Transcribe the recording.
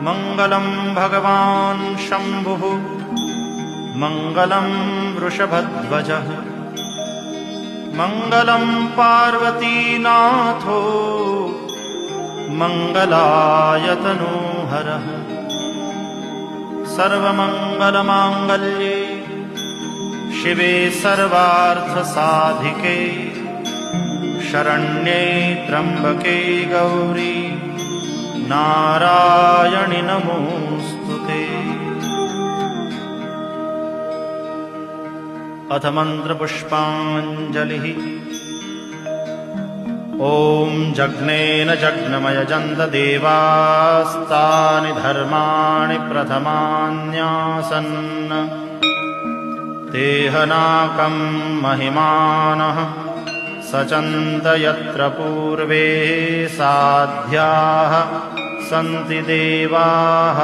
मङ्गलं भगवान् शम्भुः मङ्गलं वृषभध्वजः मङ्गलं पार्वतीनाथो मङ्गलायतनोहरः सर्वमङ्गलमाङ्गल्ये शिवे सर्वार्थसाधिके शरण्ये त्र्यम्बके गौरी नारायणि नमोऽस्तुते। अथ मन्त्रपुष्पाञ्जलिः। ॐ जग्नेन जग्नमयजन्त देवास्तानि धर्माणि प्रथमान्यासन् तेहनाकं महिमानः सचन्त यत्र पूर्वे साध्याः सन्ति देवाः।